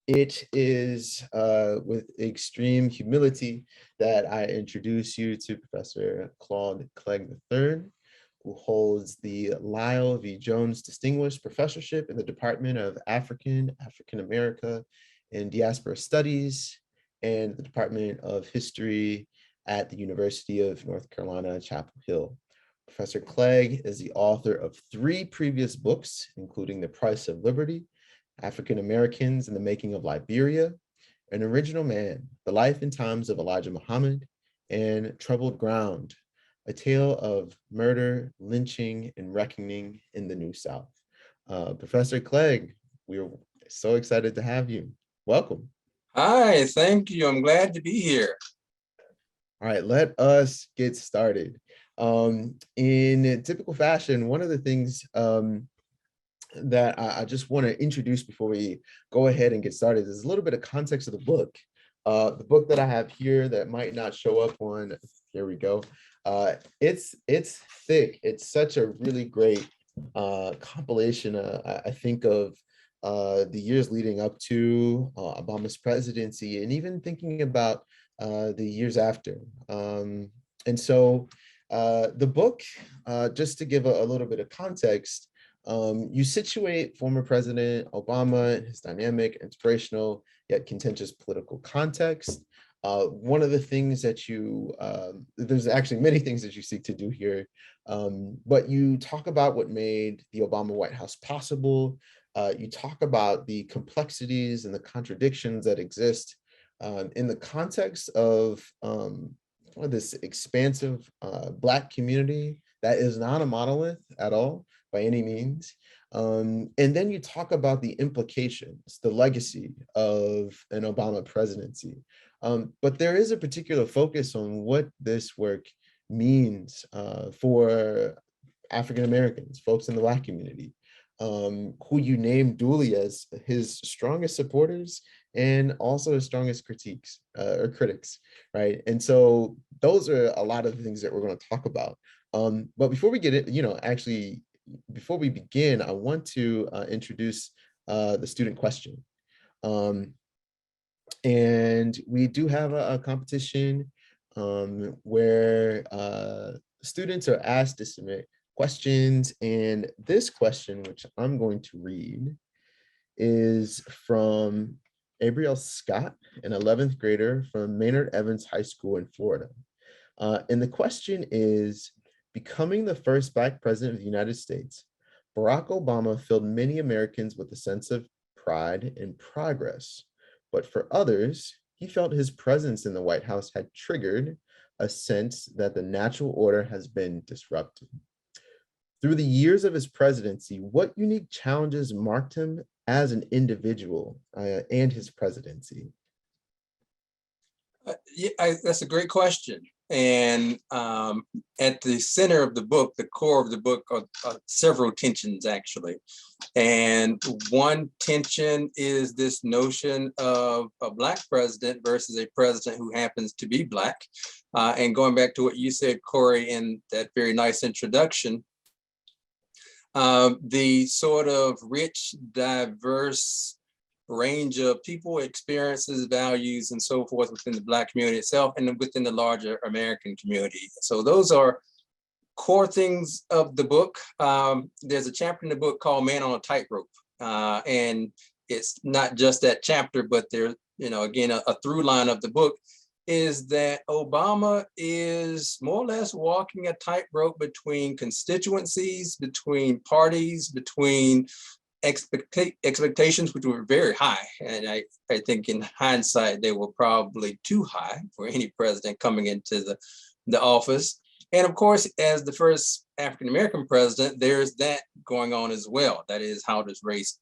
It is with extreme humility that I introduce you to Professor Claude Clegg III, who holds the Lyle V. Jones Distinguished Professorship in the Department of African America, and Diaspora Studies, and the Department of History at the University of North Carolina, Chapel Hill. Professor Clegg is the author of 3 previous books, including The Price of Liberty, African Americans in the Making of Liberia, An Original Man, The Life and Times of Elijah Muhammad, and Troubled Ground, A Tale of Murder, Lynching, and Reckoning in the New South. Professor Clegg, we're so excited to have you. Welcome. Hi, thank you. I'm glad to be here. All right, let us get started. In typical fashion, one of the things that I just want to introduce before we go ahead and get started is a little bit of context of the book. The book that I have here that might not show up on, here we go. It's thick. It's such a really great compilation, I think, of the years leading up to Obama's presidency, and even thinking about the years after. And so the book, just to give a little bit of context, you situate former President Obama and his dynamic, inspirational, yet contentious political context. One of the things that there's actually many things that you seek to do here, but you talk about what made the Obama White House possible. You talk about the complexities and the contradictions that exist in the context of this expansive Black community that is not a monolith at all by any means. And then you talk about the implications, the legacy of an Obama presidency. But there is a particular focus on what this work means for African Americans, folks in the Black community, who you name duly as his strongest supporters and also his strongest critics, right? And so those are a lot of the things that we're going to talk about. But before we get it, before we begin, I want to introduce the student question. And we do have a competition where students are asked to submit questions. And this question, which I'm going to read, is from Abriel Scott, an 11th grader from Maynard Evans High School in Florida. And the question is, becoming the first Black president of the United States, Barack Obama filled many Americans with a sense of pride and progress. But for others, he felt his presence in the White House had triggered a sense that the natural order has been disrupted. Through the years of his presidency, what unique challenges marked him as an individual and his presidency? That's a great question. And at the center of the book, the core of the book, are several tensions, actually. And one tension is this notion of a Black president versus a president who happens to be Black. And going back to what you said, Corey, in that very nice introduction, the sort of rich, diverse range of people, experiences, values, and so forth within the Black community itself and within the larger American community. So those are core things of the book. There's a chapter in the book called Man on a Tightrope. And it's not just that chapter, but there's, again, a through line of the book is that Obama is more or less walking a tightrope between constituencies, between parties, between expectations, which were very high. And I think in hindsight, they were probably too high for any president coming into the office. And of course, as the first African-American president, there's that going on as well. That is, how does race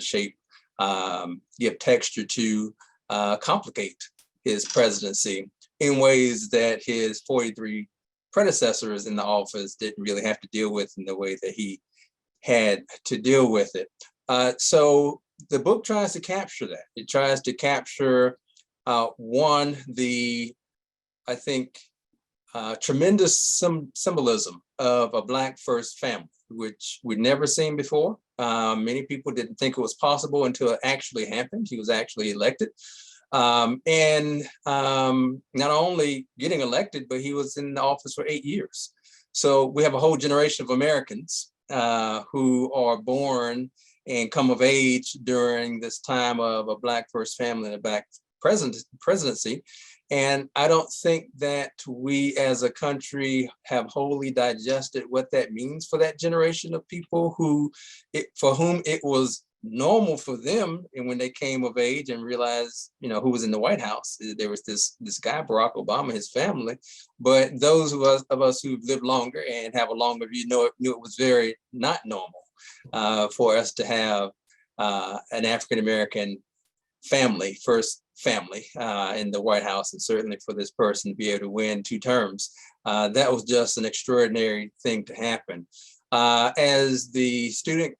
shape, give texture to, complicate his presidency in ways that his 43 predecessors in the office didn't really have to deal with in the way that he had to deal with it. So the book tries to capture that. It tries to capture, one, I think, tremendous symbolism of a Black first family, which we'd never seen before. Many people didn't think it was possible until it actually happened. He was actually elected. Not only getting elected, but he was in the office for 8 years. So we have a whole generation of Americans who are born and come of age during this time of a Black first family and a Black presidency. And I don't think that we as a country have wholly digested what that means for that generation of people for whom it was normal for them. And when they came of age and realized, who was in the White House, there was this guy, Barack Obama, his family. But those of us who've lived longer and have a longer view knew it was very not normal for us to have an African-American family, first family in the White House, and certainly for this person to be able to win 2 terms. That was just an extraordinary thing to happen. As the student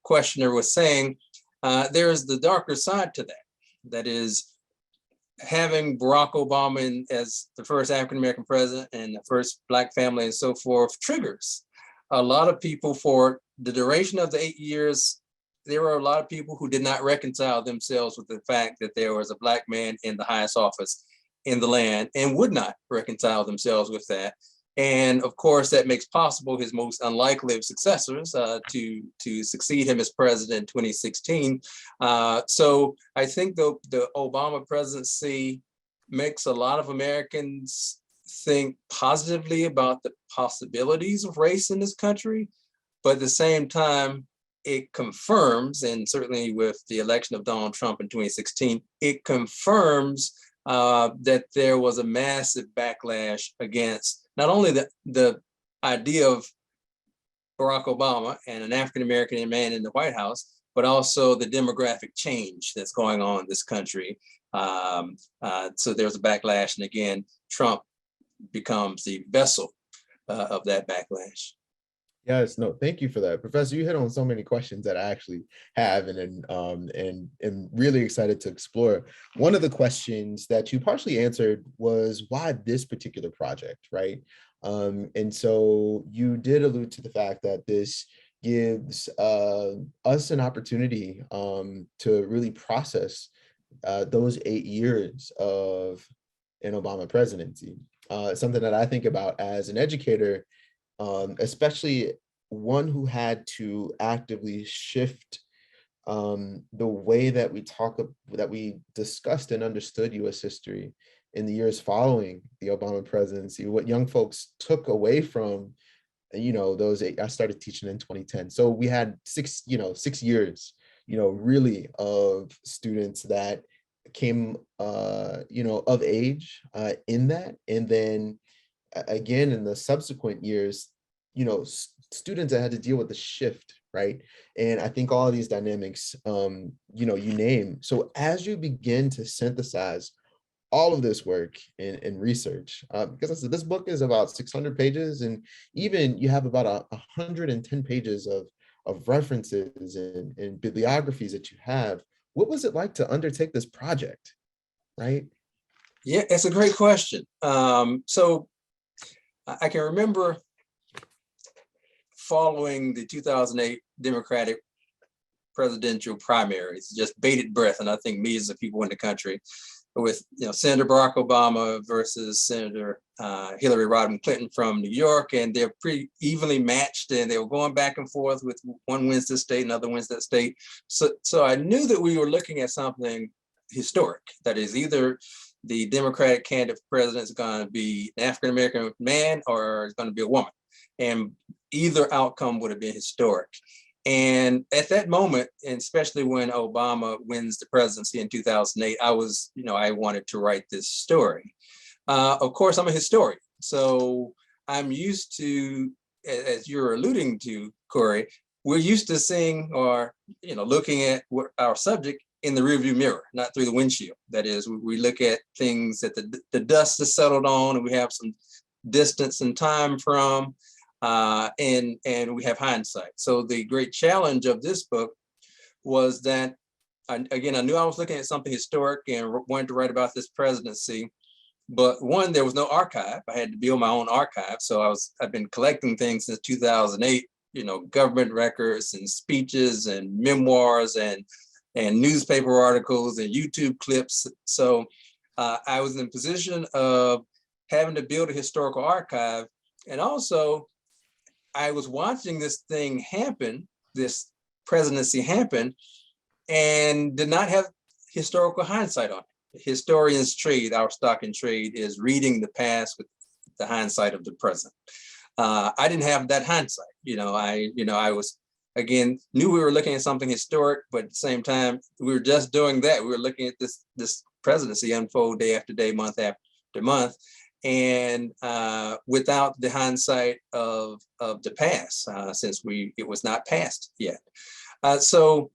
questioner was saying, there is the darker side to that. That is, having Barack Obama as the first African-American president and the first Black family and so forth triggers a lot of people. For the duration of the 8 years, there were a lot of people who did not reconcile themselves with the fact that there was a Black man in the highest office in the land, and would not reconcile themselves with that. And of course, that makes possible his most unlikely of successors to succeed him as president in 2016. So I think the Obama presidency makes a lot of Americans think positively about the possibilities of race in this country, but at the same time, it confirms, and certainly with the election of Donald Trump in 2016, it confirms that there was a massive backlash against not only the idea of Barack Obama and an African-American man in the White House, but also the demographic change that's going on in this country. So there's a backlash, and again, Trump becomes the vessel of that backlash. Yes, no, thank you for that, Professor. You hit on so many questions that I actually have, and really excited to explore. One of the questions that you partially answered was why this particular project, right? And so you did allude to the fact that this gives us an opportunity to really process those 8 years of an Obama presidency. Something that I think about as an educator, especially one who had to actively shift the way that we discussed and understood U.S. history in the years following the Obama presidency. What young folks took away from, those 8, I started teaching in 2010. So we had 6 years, really of students that came, of age in that. And then again, in the subsequent years, students that had to deal with the shift, right? And I think all of these dynamics, you name. So as you begin to synthesize all of this work and research, because I said this book is about 600 pages, and even you have about 110 pages of references and bibliographies that you have. What was it like to undertake this project, right? Yeah, it's a great question. So I can remember following the 2008 Democratic presidential primaries, just bated breath, and I think millions of people in the country, with Senator Barack Obama versus Senator Hillary Rodham Clinton from New York, and they're pretty evenly matched, and they were going back and forth with one wins this state, another wins that state. So I knew that we were looking at something historic. That is, either the Democratic candidate for president is going to be an African-American man or it's going to be a woman, and either outcome would have been historic. And at that moment, and especially when Obama wins the presidency in 2008, I wanted to write this story. Of course, I'm a historian, so I'm used to, as you're alluding to, Corey, we're used to seeing or looking at our subject in the rearview mirror, not through the windshield. That is, we look at things that the dust has settled on, and we have some distance and time from. And we have hindsight. So the great challenge of this book was that, I knew I was looking at something historic and wanted to write about this presidency. But one, there was no archive. I had to build my own archive. So I've been collecting things since 2008 government records and speeches and memoirs and newspaper articles and YouTube clips. So I was in a position of having to build a historical archive. And also I was watching this thing happen, this presidency happen, and did not have historical hindsight on it. Historians' trade, our stock in trade, is reading the past with the hindsight of the present. I didn't have that hindsight. I was, again, knew we were looking at something historic, but at the same time, we were just doing that. We were looking at this presidency unfold day after day, month after month, and without the hindsight of the past, since it was not passed yet. So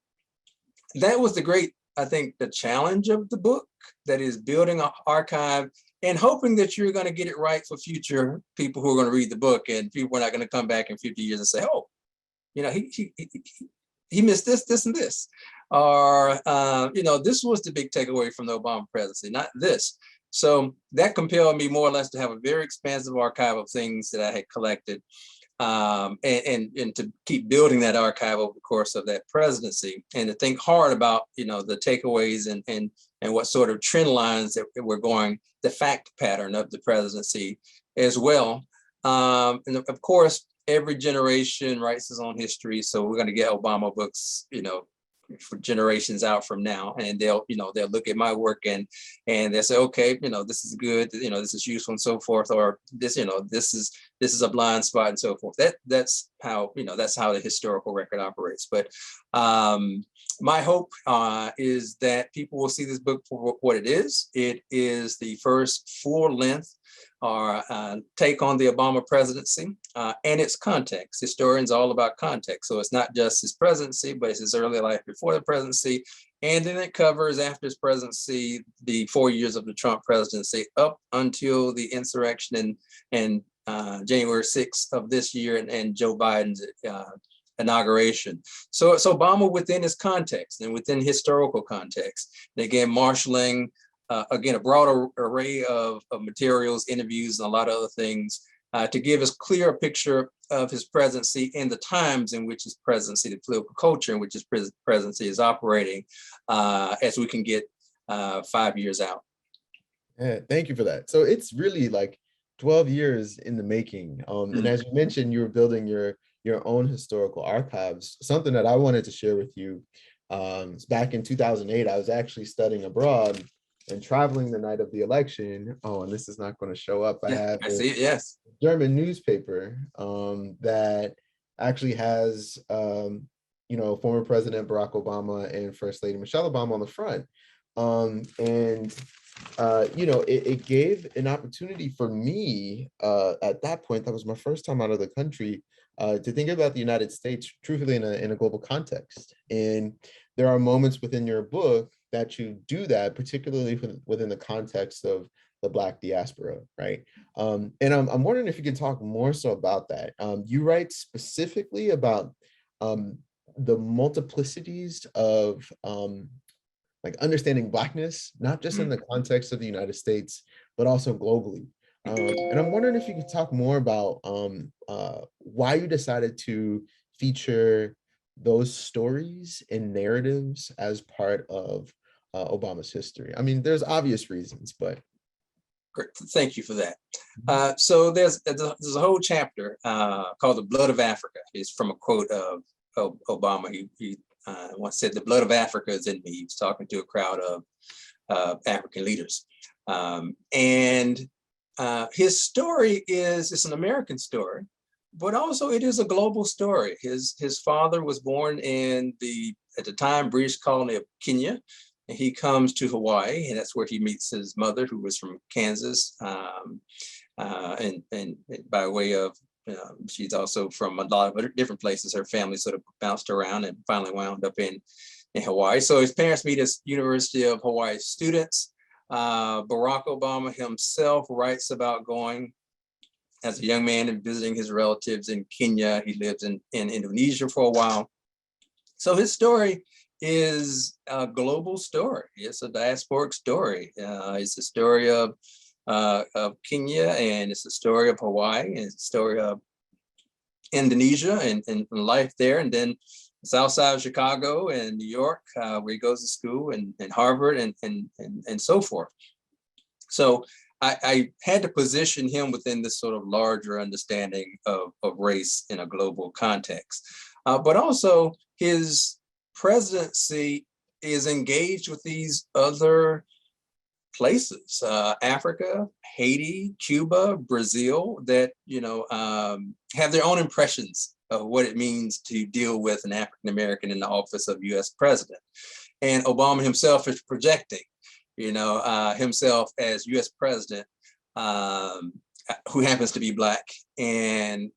that was I think, the challenge of the book, that is building an archive and hoping that you're going to get it right for future people who are going to read the book, and people are not going to come back in 50 years and say, oh, he missed this, and this, or this was the big takeaway from the Obama presidency, not this. So that compelled me more or less to have a very expansive archive of things that I had collected, and to keep building that archive over the course of that presidency, and to think hard about the takeaways and what sort of trend lines that we're going, the fact pattern of the presidency as well. And of course, every generation writes its own history, so we're going to get Obama books, for generations out from now, and they'll look at my work and they'll say, okay, this is good, this is useful and so forth, or this is a blind spot and so forth. That's how the historical record operates. But my hope is that people will see this book for what it is. It is the first full-length or take on the Obama presidency and its context. Historians are all about context. So it's not just his presidency, but it's his early life before the presidency. And then it covers, after his presidency, the 4 years of the Trump presidency up until the insurrection and January 6th of this year and Joe Biden's inauguration. So it's Obama within his context and within historical context. And again, marshaling again, a broad array of materials, interviews, and a lot of other things to give us clear picture of his presidency and the times in which his presidency, the political culture in which his presidency is operating, as we can get 5 years out. Yeah, thank you for that. So it's really like 12 years in the making. And as you mentioned, you were building your own historical archives. Something that I wanted to share with you. Back in 2008, I was actually studying abroad and traveling the night of the election. Oh, and this is not going to show up. I see it, yes. German newspaper that actually has, former President Barack Obama and First Lady Michelle Obama on the front. It gave an opportunity for me at that point. That was my first time out of the country, to think about the United States truthfully in a global context. And there are moments within your book that you do that, particularly within the context of the Black diaspora, right? And I'm wondering if you could talk more so about that. You write specifically about the multiplicities of like understanding Blackness, not just in the context of the United States, but also globally. And I'm wondering if you could talk more about why you decided to feature those stories and narratives as part of Obama's history. I mean, there's obvious reasons, but. Great. Thank you for that. So there's a whole chapter called "The Blood of Africa." It's from a quote of Obama. He once said, "The blood of Africa is in me." He was talking to a crowd of African leaders, and his story it's an American story, but also it is a global story. His father was born in at the time, British colony of Kenya. And he comes to Hawaii, and that's where he meets his mother, who was from Kansas, and by way of, she's also from a lot of different places. Her family sort of bounced around and finally wound up in Hawaii. So his parents meet as University of Hawaii students. Barack Obama himself writes about going as a young man and visiting his relatives in Kenya. He lives in Indonesia for a while. So his story is a global story. It's a diasporic story. It's a story of Kenya, and it's a story of Hawaii, and it's a story of Indonesia and life there, and then south side of Chicago and New York, where he goes to school, and Harvard and so forth. So I had to position him within this sort of larger understanding of race in a global context. But also his presidency is engaged with these other places, Africa, Haiti, Cuba, Brazil, that have their own impressions of what it means to deal with an African American in the office of U.S. president. And Obama himself is projecting, himself as U.S. president, who happens to be Black, and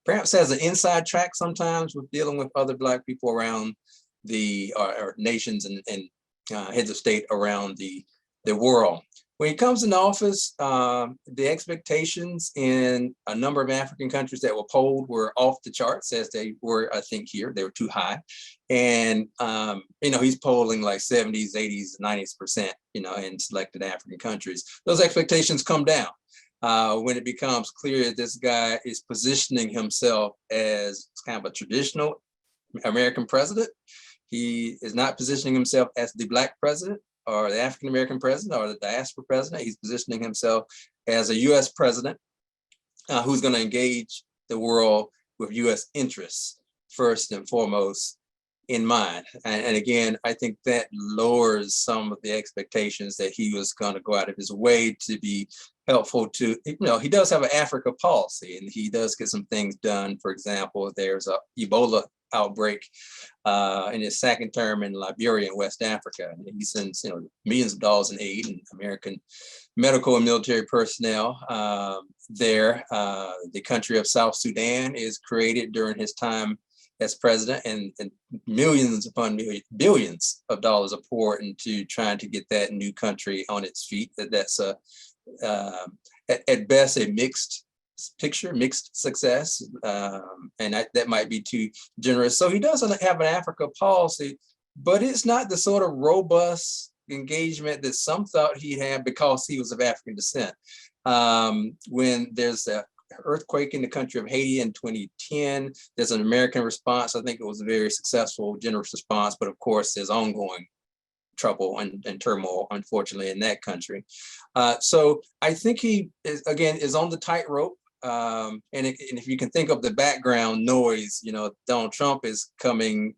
perhaps has an inside track sometimes with dealing with other Black people around the or nations and heads of state around the world. When he comes into office, the expectations in a number of African countries that were polled were off the charts, as they were, I think, here. They were too high. And, he's polling like 70s, 80s, 90%, in selected African countries. Those expectations come down when it becomes clear that this guy is positioning himself as kind of a traditional American president. He is not positioning himself as the Black president or the African-American president or the diaspora president. He's positioning himself as a US president who's going to engage the world with US interests first and foremost in mind. And again, I think that lowers some of the expectations that he was going to go out of his way to be helpful to, he does have an Africa policy, and he does get some things done. For example, there's a Ebola outbreak in his second term in Liberia and West Africa. And he sends millions of dollars in aid and American medical and military personnel there. The country of South Sudan is created during his time as president, and millions upon billions of dollars are poured into trying to get that new country on its feet. That's at best a mixed picture, mixed success, and that might be too generous. So he doesn't have an Africa policy, but it's not the sort of robust engagement that some thought he had because he was of African descent. When there's a earthquake in the country of Haiti in 2010, there's an American response. I think it was a very successful, generous response, but of course there's ongoing trouble and turmoil, unfortunately, in that country. So I think he is on the tightrope. And if you can think of the background noise, Donald Trump is coming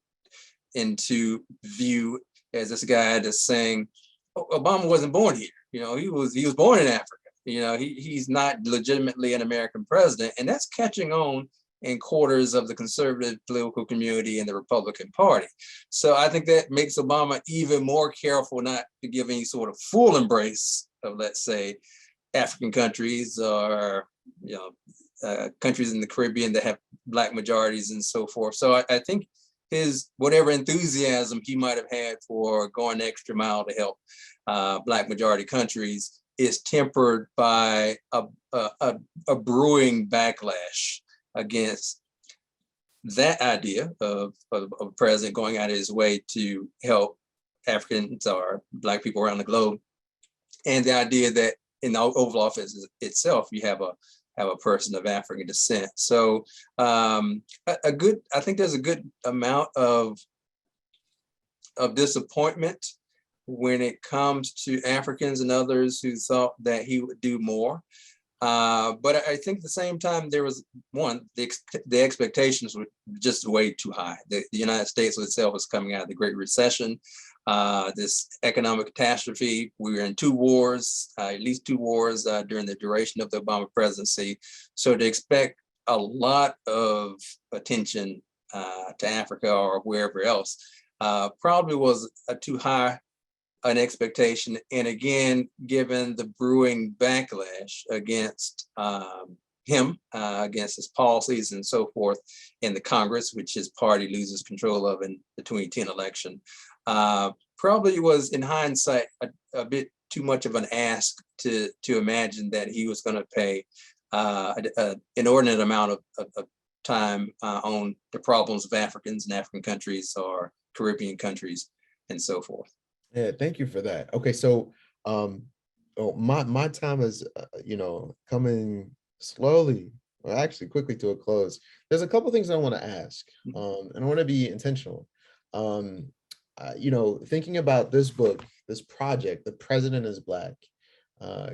into view as this guy that's saying, Obama wasn't born here. He was born in Africa. He's not legitimately an American president, and that's catching on in quarters of the conservative political community and the Republican Party. So I think that makes Obama even more careful not to give any sort of full embrace of, let's say, African countries or countries in the Caribbean that have Black majorities and so forth. So I think his whatever enthusiasm he might have had for going the extra mile to help Black majority countries is tempered by a brewing backlash against that idea of a president going out of his way to help Africans or Black people around the globe, and the idea that in the Oval Office itself you have a person of African descent. So I think there's a good amount of disappointment when it comes to Africans and others who thought that he would do more. But I think at the same time, there was the expectations were just way too high. The United States itself was coming out of the Great Recession, this economic catastrophe. We were in two wars, at least two wars during the duration of the Obama presidency. So to expect a lot of attention to Africa or wherever else probably was too high an expectation. And again, given the brewing backlash against him, against his policies and so forth in the Congress, which his party loses control of in the 2010 election, probably was in hindsight a bit too much of an ask to imagine that he was going to pay an inordinate amount of time on the problems of Africans and African countries or Caribbean countries and so forth. Yeah, thank you for that. Okay, so my time is coming slowly well, actually quickly to a close, there's a couple things I want to ask, and I want to be intentional. Um, Thinking about this book, this project, The President is Black,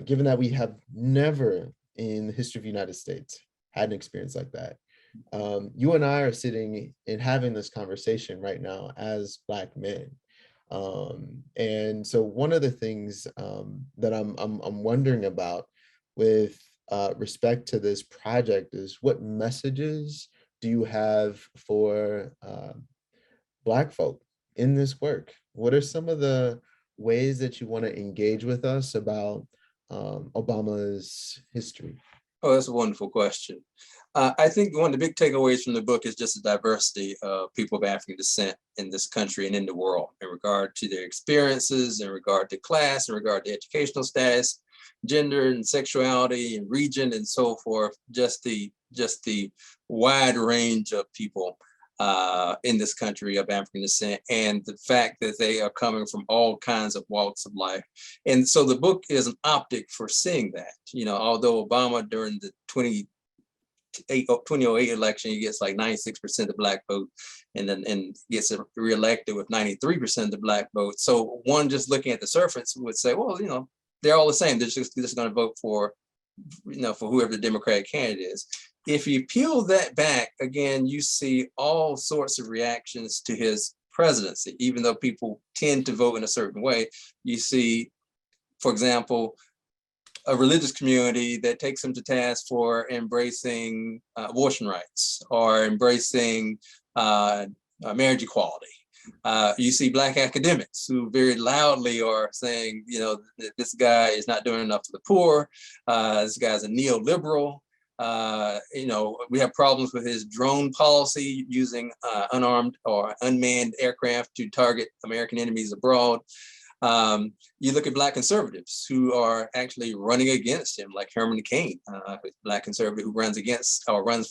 given that we have never in the history of the United States had an experience like that. You and I are sitting and having this conversation right now as Black men. And so one of the things that I'm wondering about with respect to this project is, what messages do you have for Black folk in this work? What are some of the ways that you want to engage with us about Obama's history? Oh, that's a wonderful question. I think one of the big takeaways from the book is just the diversity of people of African descent in this country and in the world, in regard to their experiences, in regard to class, in regard to educational status, gender and sexuality and region and so forth. Just the wide range of people in this country of African descent, and the fact that they are coming from all kinds of walks of life. And so the book is an optic for seeing that. Although Obama during the 2008 election, he gets like 96% of the Black vote, and gets reelected with 93% of the Black vote. So one just looking at the surface would say, well, they're all the same. They're just going to vote for whoever the Democratic candidate is. If you peel that back, again, you see all sorts of reactions to his presidency. Even though people tend to vote in a certain way, you see, for example, a religious community that takes him to task for embracing abortion rights or embracing marriage equality. You see Black academics who very loudly are saying, this guy is not doing enough for the poor. This guy's a neoliberal. We have problems with his drone policy, using unarmed or unmanned aircraft to target American enemies abroad. You look at Black conservatives who are actually running against him, like Herman Cain, Black conservative who runs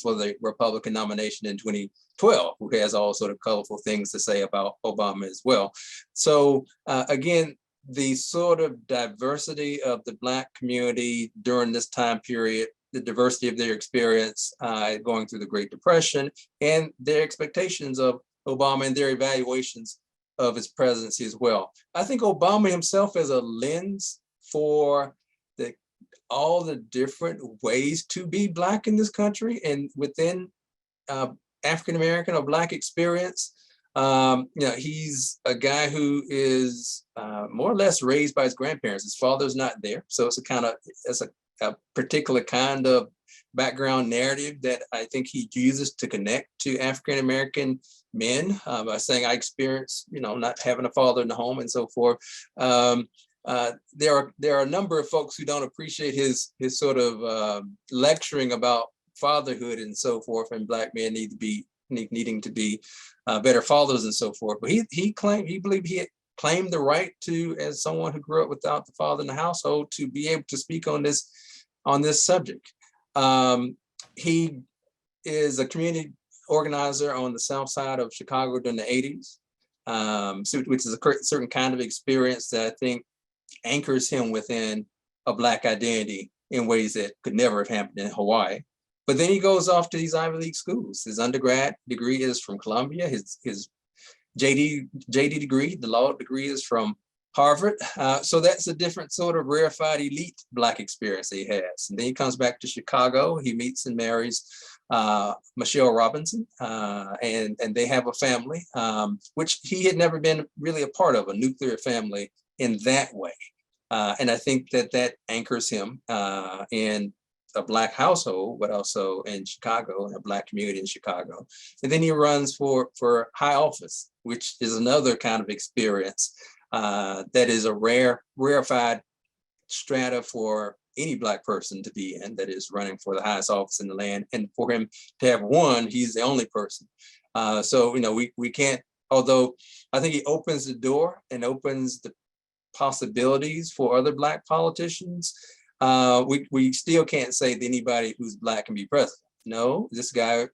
for the Republican nomination in 2012, who has all sort of colorful things to say about Obama as well. So again, the sort of diversity of the Black community during this time period, the diversity of their experience going through the Great Depression, and their expectations of Obama and their evaluations of his presidency as well. I think Obama himself is a lens for all the different ways to be Black in this country and within African-American or Black experience. He's a guy who is more or less raised by his grandparents. His father's not there. So it's a particular kind of background narrative that I think he uses to connect to African-American men by saying, I experienced, not having a father in the home and so forth. There are a number of folks who don't appreciate his sort of lecturing about fatherhood and so forth, and Black men needing to be better fathers and so forth. But he believed he had claimed the right to, as someone who grew up without the father in the household, to be able to speak on this subject. He is a community organizer on the south side of Chicago during the 80s, which is a certain kind of experience that I think anchors him within a Black identity in ways that could never have happened in Hawaii. But then he goes off to these Ivy League schools. His undergrad degree is from Columbia. His JD degree, the law degree, is from Harvard. So that's a different sort of rarefied elite Black experience that he has. And then he comes back to Chicago. He meets and marries Michelle Robinson, and they have a family, which he had never been really a part of, a nuclear family in that way. And I think that anchors him in a Black household, but also in Chicago, in a Black community in Chicago. And then he runs for high office, which is another kind of experience that is a rarefied strata for any Black person to be in, that is running for the highest office in the land. And for him to have won, he's the only person. So we can't, although I think he opens the door and opens the possibilities for other Black politicians, we still can't say that anybody who's Black can be president. No, this guy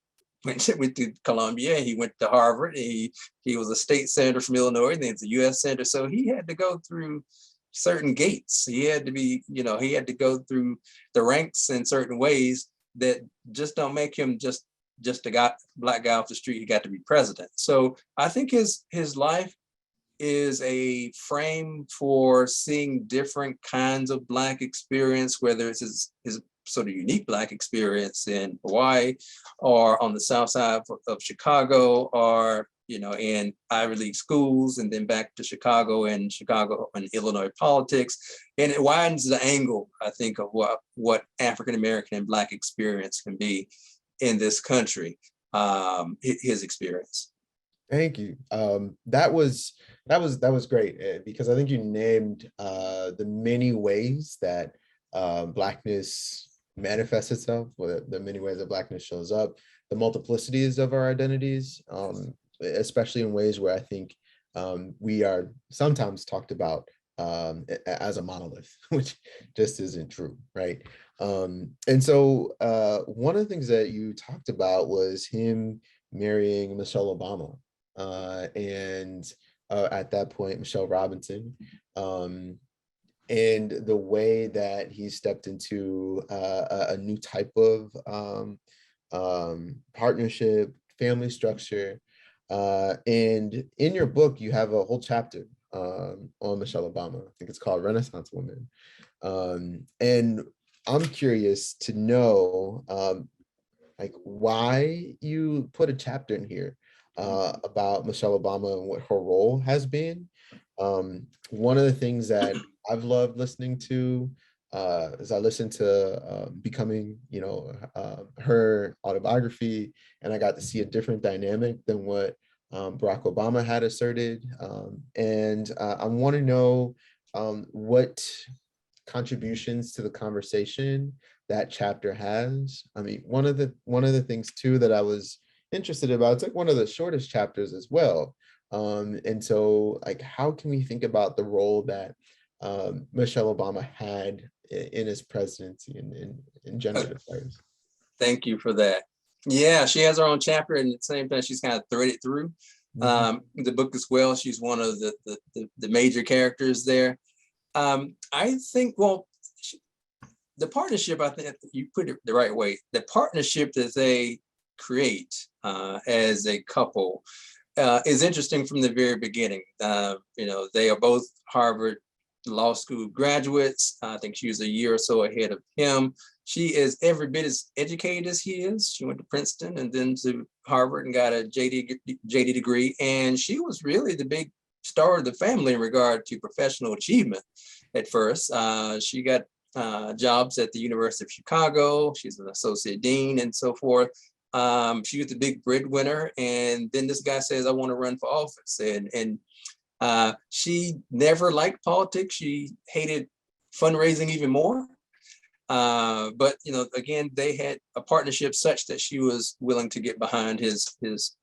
went to Columbia, he went to Harvard, he was a state senator from Illinois, then it's a US senator. So he had to go through certain gates. He had to go through the ranks in certain ways that just don't make him just a guy, black guy off the street. He got to be president. So I think his life is a frame for seeing different kinds of black experience, whether it's his sort of unique black experience in Hawaii or on the south side of Chicago, or in Ivy League schools, and then back to Chicago and Illinois politics. And it widens the angle, I think, of what African American and black experience can be in this country. His experience. Thank you. That was great, because I think you named the many ways that Blackness manifests itself, or the many ways that Blackness shows up, the multiplicities of our identities, especially in ways where I think we are sometimes talked about as a monolith, which just isn't true, right? And so one of the things that you talked about was him marrying Michelle Obama. And at that point, Michelle Robinson, and the way that he stepped into a new type of partnership, family structure. And in your book, you have a whole chapter on Michelle Obama. I think it's called Renaissance Woman. And I'm curious to know like why you put a chapter in here about Michelle Obama and what her role has been. One of the things that I've loved listening to as I listened to Becoming, her autobiography, and I got to see a different dynamic than what Barack Obama had asserted. And I want to know what contributions to the conversation that chapter has. I mean, one of the things too that I was interested about, it's like one of the shortest chapters as well. And so like, how can we think about the role that Michelle Obama had in his presidency and in gender affairs? Thank you for that. Yeah, she has her own chapter, and at the same time, she's kind of threaded through the book as well. She's one of the major characters there. I think, well, the partnership, I think you put it the right way. The partnership that they create as a couple is interesting from the very beginning. They are both Harvard Law School graduates. I think she was a year or so ahead of him. She is every bit as educated as he is. She went to Princeton and then to Harvard and got a JD degree. And she was really the big star of the family in regard to professional achievement at first. She got jobs at the University of Chicago. She's an associate dean and so forth. She was the big breadwinner. And then this guy says, I want to run for office. And she never liked politics. She hated fundraising even more. But again, they had a partnership such that she was willing to get behind his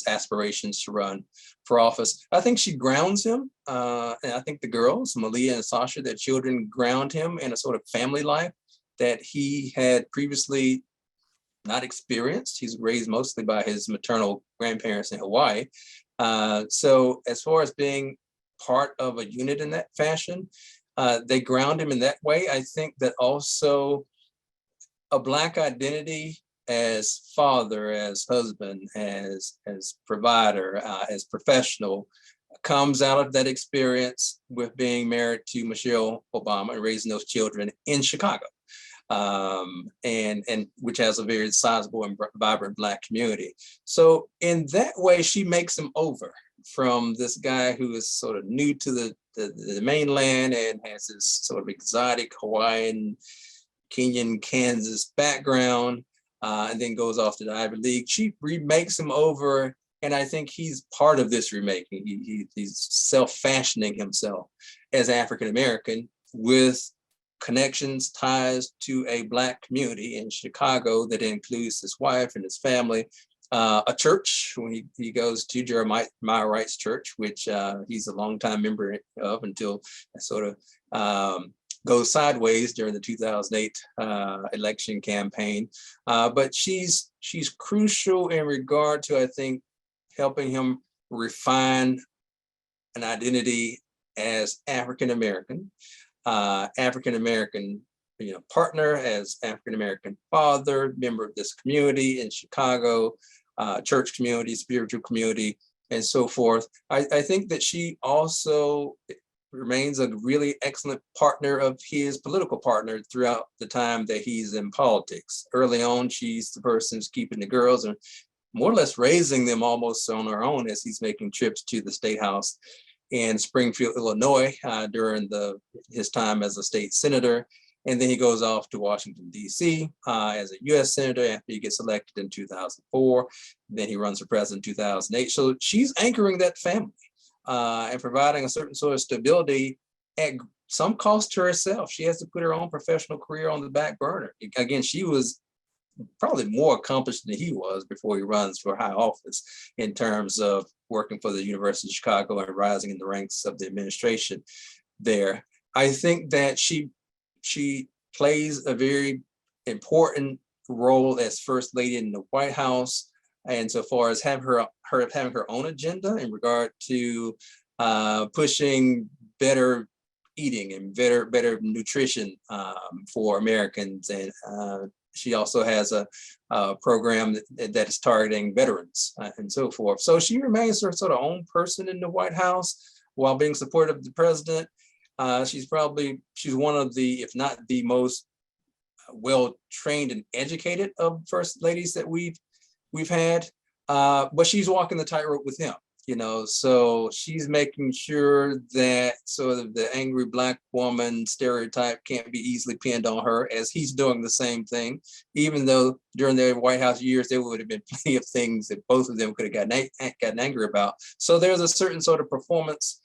aspirations to run for office. I think she grounds him, and I think the girls, Malia and Sasha, their children, ground him in a sort of family life that he had previously not experienced. He's raised mostly by his maternal grandparents in Hawaii. So as far as being part of a unit in that fashion, they ground him in that way. I think that also a Black identity as father, as husband, as provider, as professional, comes out of that experience with being married to Michelle Obama and raising those children in Chicago, and which has a very sizable and vibrant Black community. So in that way, she makes him over from this guy who is sort of new to the mainland and has this sort of exotic Hawaiian, Kenyan, Kansas background, and then goes off to the Ivy League. She remakes him over, and I think he's part of this remaking. He's self-fashioning himself as African-American with connections, ties to a Black community in Chicago that includes his wife and his family, a church when he goes to Jeremiah Wright's church, which he's a longtime member of until sort of goes sideways during the 2008 election campaign. But she's crucial in regard to, I think, helping him refine an identity as African-American. African-American partner, as African-American father, member of this community in Chicago, church community, spiritual community, and so forth. I think that she also remains a really excellent partner of his political partner throughout the time that he's in politics. Early on, she's the person who's keeping the girls and more or less raising them almost on her own as he's making trips to the State House in Springfield, Illinois, during his time as a state senator. And then he goes off to Washington, D.C. As a U.S. senator after he gets elected in 2004. Then he runs for president in 2008. So she's anchoring that family and providing a certain sort of stability at some cost to herself. She has to put her own professional career on the back burner. Again, she was probably more accomplished than he was before he runs for high office in terms of working for the University of Chicago and rising in the ranks of the administration there. I think that she plays a very important role as First Lady in the White House, and so far as having her own agenda in regard to pushing better eating and better nutrition for Americans. And she also has a program that is targeting veterans and so forth. So she remains her sort of own person in the White House while being supportive of the president. She's one of the, if not the most well-trained and educated of first ladies that we've had, but she's walking the tightrope with him. So she's making sure that sort of the angry Black woman stereotype can't be easily pinned on her, as he's doing the same thing, even though during their White House years, there would have been plenty of things that both of them could have gotten angry about. So there's a certain sort of performance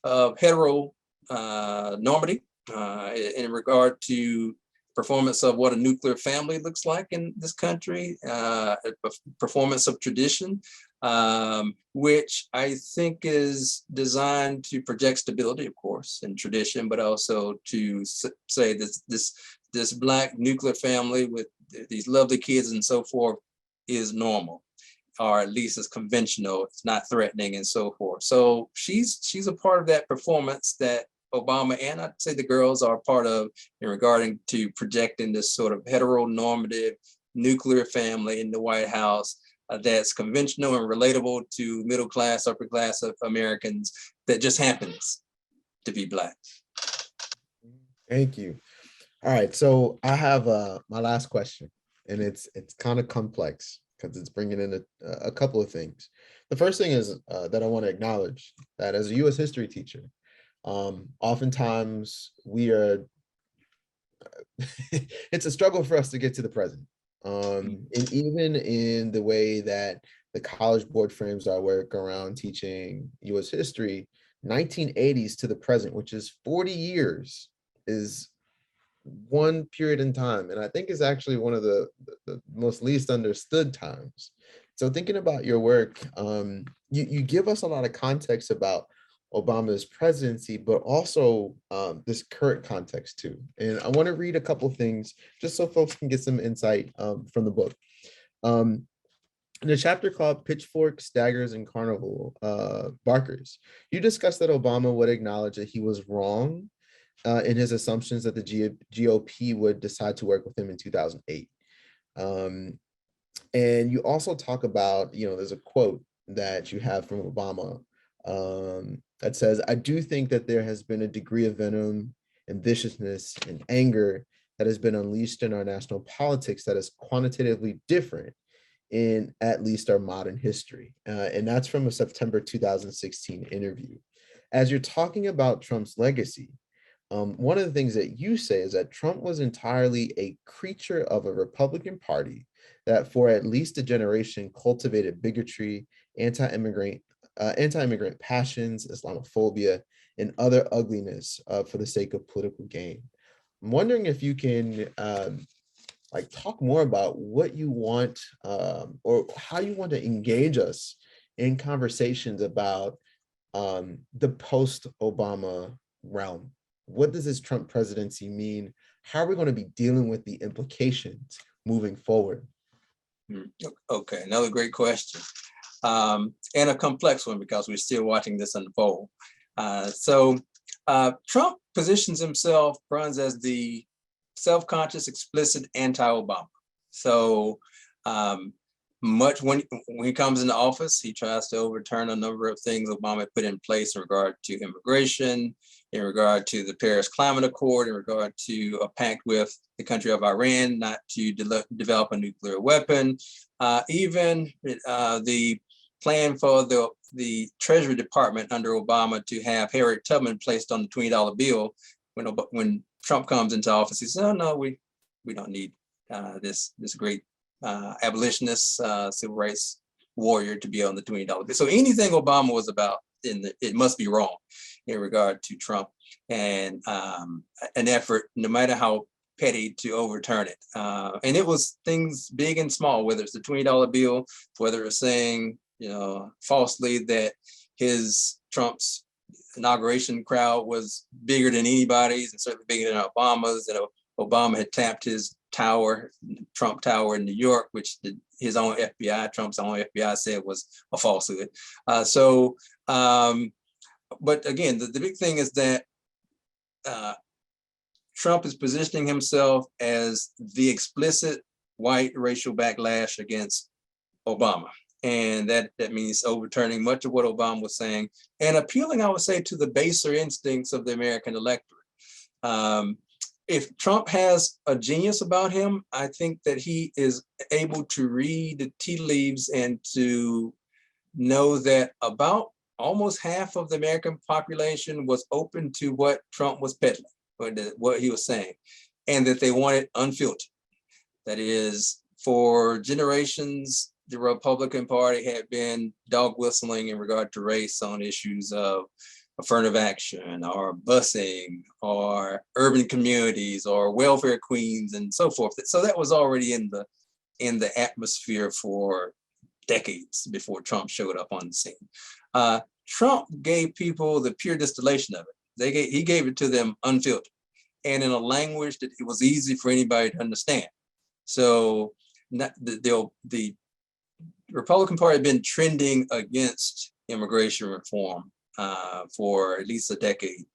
of heteronormity in regard to performance of what a nuclear family looks like in this country, performance of tradition, which I think is designed to project stability, of course, and tradition, but also to say this Black nuclear family with these lovely kids and so forth is normal, or at least is conventional, it's not threatening and so forth. So she's a part of that performance that Obama and I'd say the girls are part of in regarding to projecting this sort of heteronormative nuclear family in the White House that's conventional and relatable to middle class, upper class of Americans that just happens to be Black. Thank you. All right, so I have my last question, and it's kind of complex because it's bringing in a couple of things. The first thing is that I want to acknowledge that as a U.S. history teacher, oftentimes we are, it's a struggle for us to get to the present. And even in the way that the College Board frames our work around teaching U.S. history, 1980s to the present, which is 40 years, is one period in time. And I think is actually one of the most least understood times. So thinking about your work, you give us a lot of context about Obama's presidency, but also this current context too. And I want to read a couple of things just so folks can get some insight from the book. In a chapter called Pitchforks, Daggers, and Carnival Barkers, you discuss that Obama would acknowledge that he was wrong in his assumptions that the GOP would decide to work with him in 2008. And you also talk about, there's a quote that you have from Obama that says, "I do think that there has been a degree of venom and viciousness and anger that has been unleashed in our national politics that is quantitatively different in at least our modern history." And that's from a September 2016 interview. As you're talking about Trump's legacy, one of the things that you say is that Trump was entirely a creature of a Republican Party that for at least a generation cultivated bigotry, anti-immigrant passions, Islamophobia, and other ugliness for the sake of political gain. I'm wondering if you can talk more about what you want or how you want to engage us in conversations about the post-Obama realm. What does this Trump presidency mean? How are we going to be dealing with the implications moving forward? Okay, another great question. And a complex one because we're still watching this unfold. So Trump positions himself, runs as the self-conscious, explicit anti-Obama. So much when he comes into office, he tries to overturn a number of things Obama put in place in regard to immigration, in regard to the Paris Climate Accord, in regard to a pact with the country of Iran not to develop a nuclear weapon, even the plan for the Treasury Department under Obama to have Harriet Tubman placed on the $20 bill. When Trump comes into office, he says, "Oh no, we don't need this great abolitionist civil rights warrior to be on the $20 bill." So anything Obama was about, it must be wrong in regard to Trump, and an effort, no matter how petty, to overturn it. And it was things big and small, whether it's the $20 bill, whether it's saying, falsely that Trump's inauguration crowd was bigger than anybody's and certainly bigger than Obama's, and Obama had tapped his tower, Trump Tower in New York, which his own FBI, Trump's own FBI, said was a falsehood. But again, the big thing is that Trump is positioning himself as the explicit white racial backlash against Obama. And that means overturning much of what Obama was saying and appealing, I would say, to the baser instincts of the American electorate. If Trump has a genius about him, I think that he is able to read the tea leaves and to know that about almost half of the American population was open to what Trump was peddling, or what he was saying, and that they wanted unfiltered. That is, for generations, the Republican Party had been dog whistling in regard to race on issues of affirmative action or busing or urban communities or welfare queens and so forth. So that was already in the atmosphere for decades before Trump showed up on the scene. Trump gave people the pure distillation of it. He gave it to them unfiltered and in a language that it was easy for anybody to understand. So the Republican Party had been trending against immigration reform for at least a decade.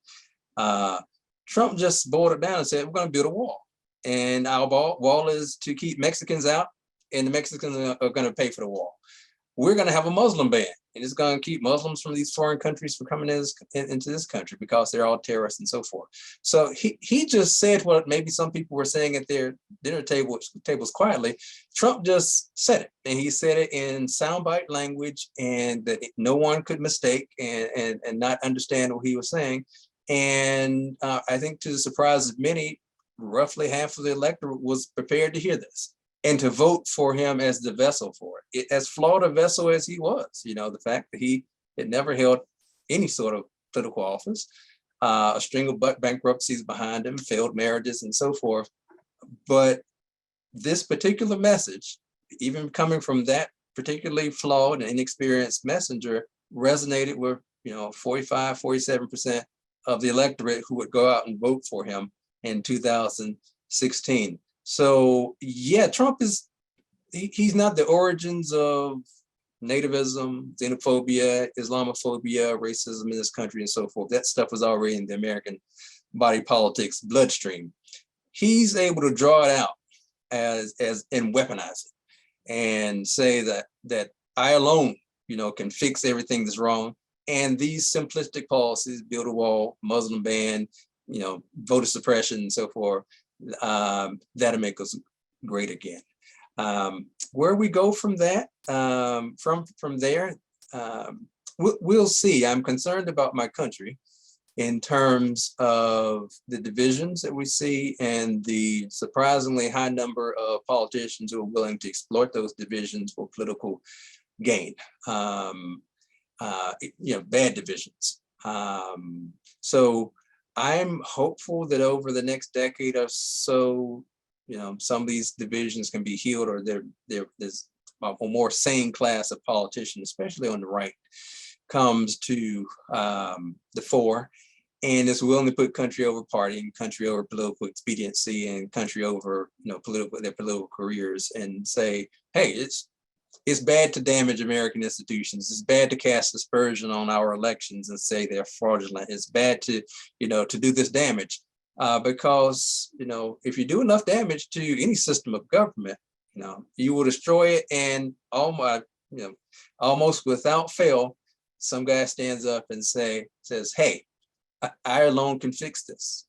Trump just boiled it down and said, we're going to build a wall. And our wall is to keep Mexicans out, and the Mexicans are going to pay for the wall. We're going to have a Muslim ban, and it's going to keep Muslims from these foreign countries from coming into this country because they're all terrorists and so forth. So he just said what maybe some people were saying at their dinner tables quietly. Trump just said it, and he said it in soundbite language, and that no one could mistake and not understand what he was saying. And I think, to the surprise of many, roughly half of the electorate was prepared to hear this and to vote for him as the vessel for it. As flawed a vessel as he was, the fact that he had never held any sort of political office, a string of bankruptcies behind him, failed marriages and so forth. But this particular message, even coming from that particularly flawed and inexperienced messenger, resonated with 45, 47% of the electorate who would go out and vote for him in 2016. So yeah, Trump he's not the origins of nativism, xenophobia, Islamophobia, racism in this country and so forth. That stuff was already in the American body politics bloodstream. He's able to draw it out as and weaponize it and say that I alone, can fix everything that's wrong. And these simplistic policies, build a wall, Muslim ban, voter suppression and so forth, that'll make us great again. Where we go from that, from there, we'll see. I'm concerned about my country in terms of the divisions that we see and the surprisingly high number of politicians who are willing to exploit those divisions for political gain. Bad divisions. So I'm hopeful that over the next decade or so, some of these divisions can be healed, or there's a more sane class of politicians, especially on the right, comes to the fore and is willing to put country over party and country over political expediency and country over their political careers, and say, hey, it's bad to damage American institutions. It's bad to cast aspersion on our elections and say they're fraudulent. It's bad to do this damage. because, if you do enough damage to any system of government, you will destroy it. And almost without fail, some guy stands up and says, hey, I alone can fix this.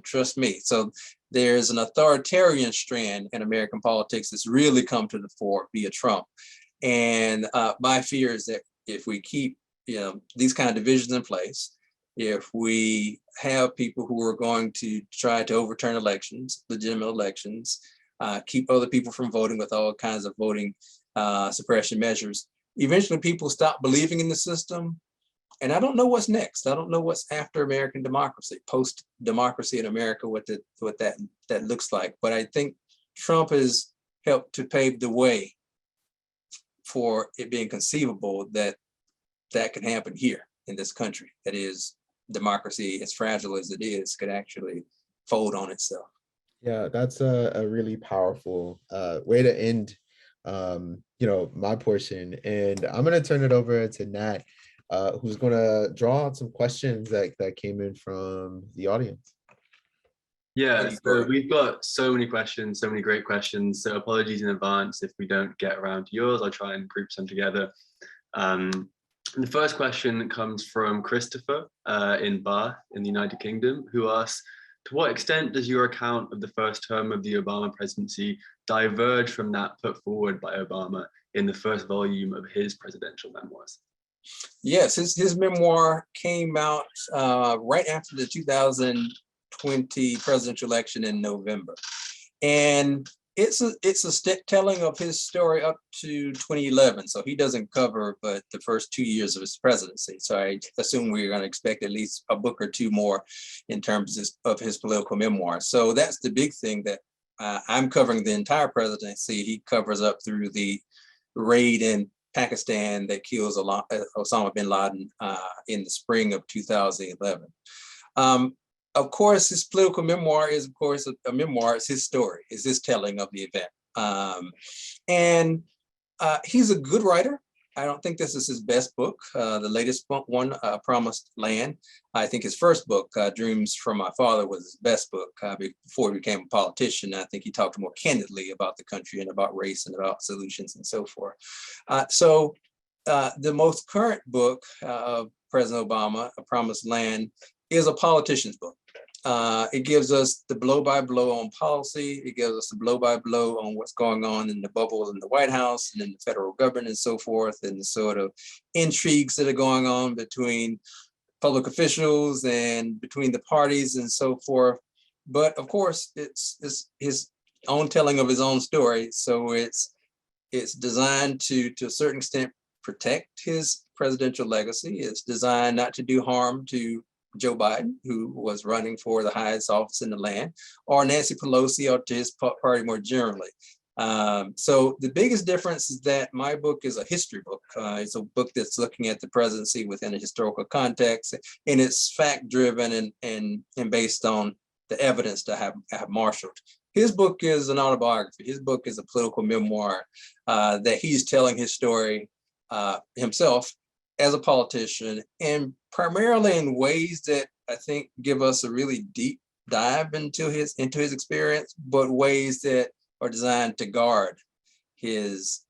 Trust me. So there's an authoritarian strand in American politics that's really come to the fore via Trump. And my fear is that if we keep, these kind of divisions in place, if we have people who are going to try to overturn elections, legitimate elections, keep other people from voting with all kinds of voting suppression measures, eventually people stop believing in the system. And I don't know what's next. I don't know what's after American democracy, post-democracy in America, what that looks like. But I think Trump has helped to pave the way for it being conceivable that can happen here in this country. That is, democracy, as fragile as it is, could actually fold on itself. Yeah, that's a really powerful way to end, my portion. And I'm going to turn it over to Nat, who's going to draw out some questions that came in from the audience. Yeah, so we've got so many questions, so many great questions. So apologies in advance if we don't get around to yours. I'll try and group some together. The first question comes from Christopher in Bath in the United Kingdom, who asks, to what extent does your account of the first term of the Obama presidency diverge from that put forward by Obama in the first volume of his presidential memoirs? Yes, his memoir came out right after the 2020 presidential election in November. And it's a telling of his story up to 2011. So he doesn't cover but the first 2 years of his presidency. So I assume we're going to expect at least a book or two more in terms of his political memoir. So that's the big thing, that I'm covering the entire presidency. He covers up through the raid in Pakistan that kills Osama bin Laden in the spring of 2011. Of course, his political memoir is, of course, a memoir. It's his story. It's his telling of the event. And he's a good writer. I don't think this is his best book. The latest one, Promised Land. I think his first book, Dreams from My Father, was his best book before he became a politician. I think he talked more candidly about the country and about race and about solutions and so forth. So the most current book of President Obama, A Promised Land, is a politician's book. It gives us the blow-by-blow on policy. It gives us the blow-by-blow on what's going on in the bubble in the White House and in the federal government and so forth, and the sort of intrigues that are going on between public officials and between the parties and so forth. But of course, it's his own telling of his own story. So it's designed to a certain extent protect his presidential legacy. It's designed not to do harm to Joe Biden, who was running for the highest office in the land, or Nancy Pelosi, or to his party more generally. So the biggest difference is that my book is a history book. It's a book that's looking at the presidency within a historical context, and it's fact-driven and based on the evidence that I have marshaled. His book is an autobiography. His book is a political memoir that he's telling his story himself as a politician, and primarily in ways that I think give us a really deep dive into his experience, but ways that are designed to guard his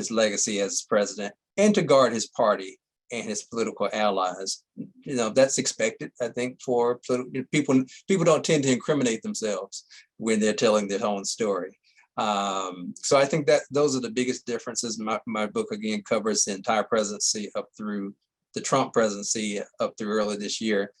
legacy as president and to guard his party and his political allies. That's expected, I think, for people. People don't tend to incriminate themselves when they're telling their own story. So I think that those are the biggest differences. My book, again, covers the entire presidency up through the Trump presidency up through early this year.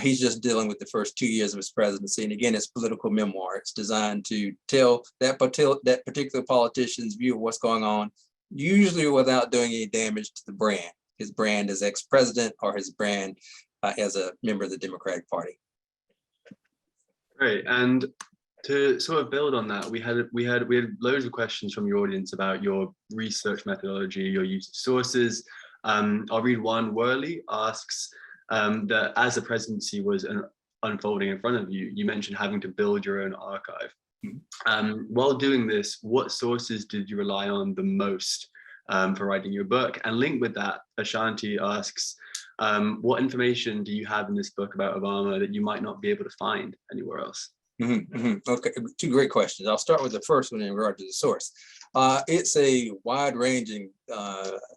He's just dealing with the first 2 years of his presidency. And again, it's political memoir. It's designed to tell that particular politician's view of what's going on, usually without doing any damage to the brand, his brand as ex-president or his brand as a member of the Democratic Party. Great. And to sort of build on that, we had loads of questions from your audience about your research methodology, your use of sources. I'll read one. Worley asks that as the presidency was unfolding in front of you, you mentioned having to build your own archive. While doing this, what sources did you rely on the most for writing your book? And linked with that, Ashanti asks, What information do you have in this book about Obama that you might not be able to find anywhere else? Okay, two great questions. I'll start with the first one in regard to the source. It's a wide-ranging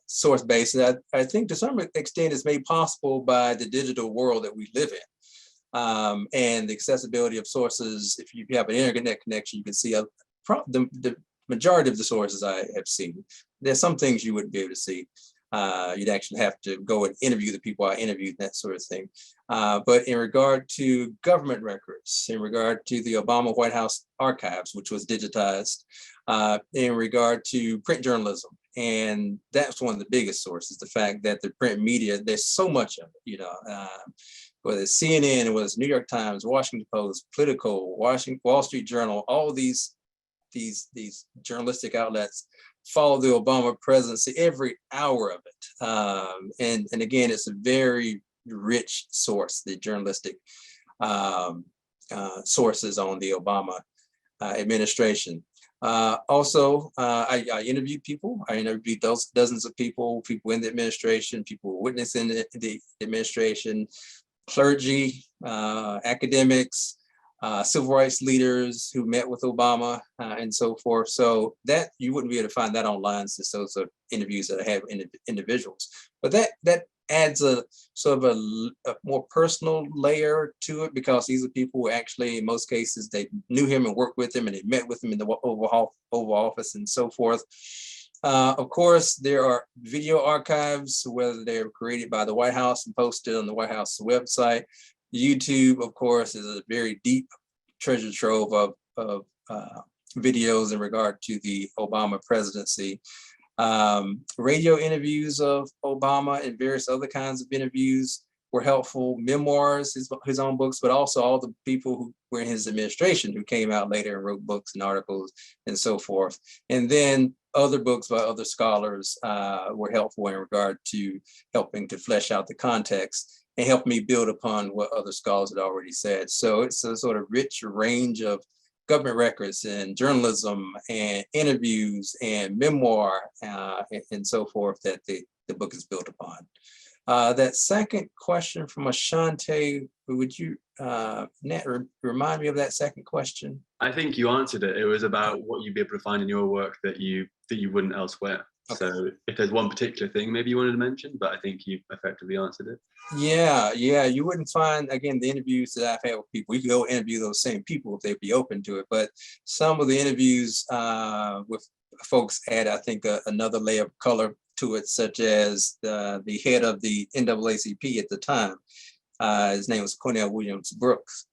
source base that I think to some extent is made possible by the digital world that we live in. And the accessibility of sources. If you have an internet connection, you can see the majority of the sources I have seen. There's some things you wouldn't be able to see. You'd actually have to go and interview the people I interviewed, that sort of thing. But in regard to government records, in regard to the Obama White House archives, which was digitized, in regard to print journalism, and that's one of the biggest sources, the fact that the print media, there's so much of it, whether it's CNN, whether it's New York Times, Washington Post, Politico, Wall Street Journal, all these journalistic outlets follow the Obama presidency every hour of it. And again, it's a very rich source, the journalistic sources on the Obama administration. Also, I interviewed people. I interviewed dozens of people in the administration, people witnessing the administration, clergy, academics, civil rights leaders who met with Obama and so forth. So that you wouldn't be able to find that online, since those are interviews that I have individuals. But that adds a sort of a more personal layer to it, because these are people who actually, in most cases, they knew him and worked with him, and they met with him in the Oval Office and so forth. Of course, there are video archives, whether they're created by the White House and posted on the White House website. YouTube, of course, is a very deep treasure trove of videos in regard to the Obama presidency. Radio interviews of Obama and various other kinds of interviews were helpful. Memoirs, his own books, but also all the people who were in his administration who came out later and wrote books and articles and so forth. And then other books by other scholars were helpful in regard to helping to flesh out the context and help me build upon what other scholars had already said. So it's a sort of rich range of government records and journalism and interviews and memoir and so forth that the book is built upon. That second question from Ashante, would you, Nat, remind me of that second question? I think you answered it. It was about what you'd be able to find in your work that you wouldn't elsewhere. Okay. So if there's one particular thing maybe you wanted to mention, but I think you effectively answered it. Yeah, you wouldn't find, again, the interviews that I've had with people. We could go interview those same people if they'd be open to it, but some of the interviews with folks add, I think, another layer of color to it, such as the head of the NAACP at the time. His name was Cornell Williams Brooks,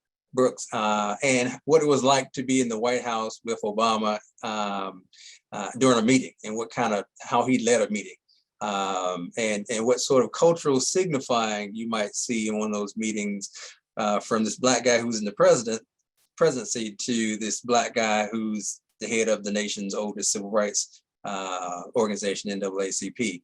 and what it was like to be in the White House with Obama during a meeting, and how he led a meeting. And what sort of cultural signifying you might see in one of those meetings from this Black guy who's in the presidency to this Black guy who's the head of the nation's oldest civil rights organization, NAACP.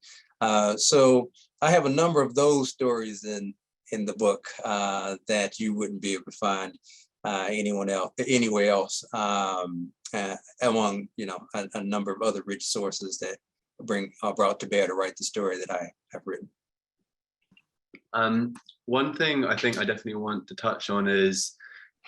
So I have a number of those stories in the book that you wouldn't be able to find anywhere else, among a number of other rich sources that brought to bear to write the story that I have written. One thing I think I definitely want to touch on is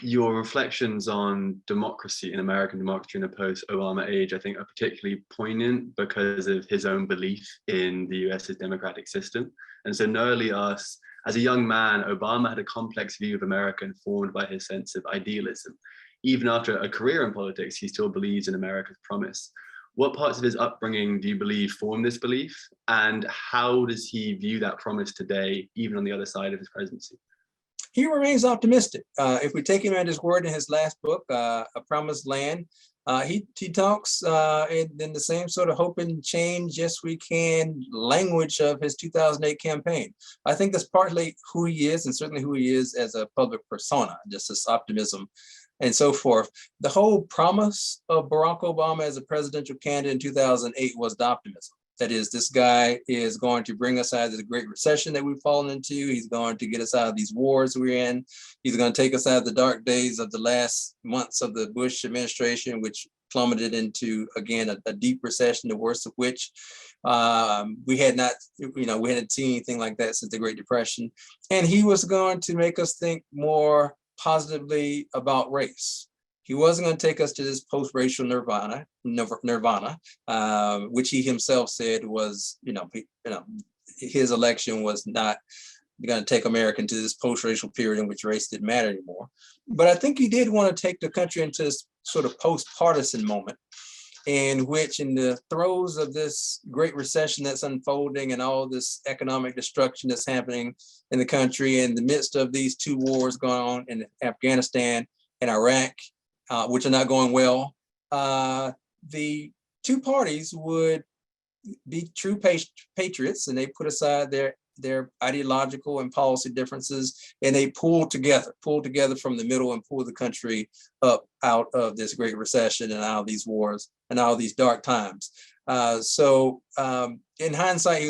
your reflections on democracy and American democracy in a post-Obama age. I think are particularly poignant because of his own belief in the US's democratic system. And so Noeli asks, as a young man, Obama had a complex view of America informed by his sense of idealism. Even after a career in politics, he still believes in America's promise. What parts of his upbringing do you believe form this belief? And how does he view that promise today, even on the other side of his presidency? He remains optimistic. If we take him at his word in his last book, A Promised Land, he talks in the same sort of hope and change, yes we can language of his 2008 campaign. I think that's partly who he is, and certainly who he is as a public persona, just this optimism and so forth. The whole promise of Barack Obama as a presidential candidate in 2008 was the optimism. That is, this guy is going to bring us out of the Great Recession that we've fallen into. He's going to get us out of these wars we're in. He's going to take us out of the dark days of the last months of the Bush administration, which plummeted into, again, a deep recession, the worst of which we hadn't seen anything like that since the Great Depression. And he was going to make us think more positively about race. He wasn't going to take us to this post-racial nirvana, which he himself said was, his election was not going to take America into this post-racial period in which race didn't matter anymore. But I think he did want to take the country into this sort of post-partisan moment, in which, in the throes of this great recession that's unfolding and all this economic destruction that's happening in the country, in the midst of these two wars going on in Afghanistan and Iraq, which are not going well, the two parties would be true patriots, and they put aside their ideological and policy differences, and they pull together from the middle and pull the country up out of this great recession and out of these wars and out of these dark times. So in hindsight,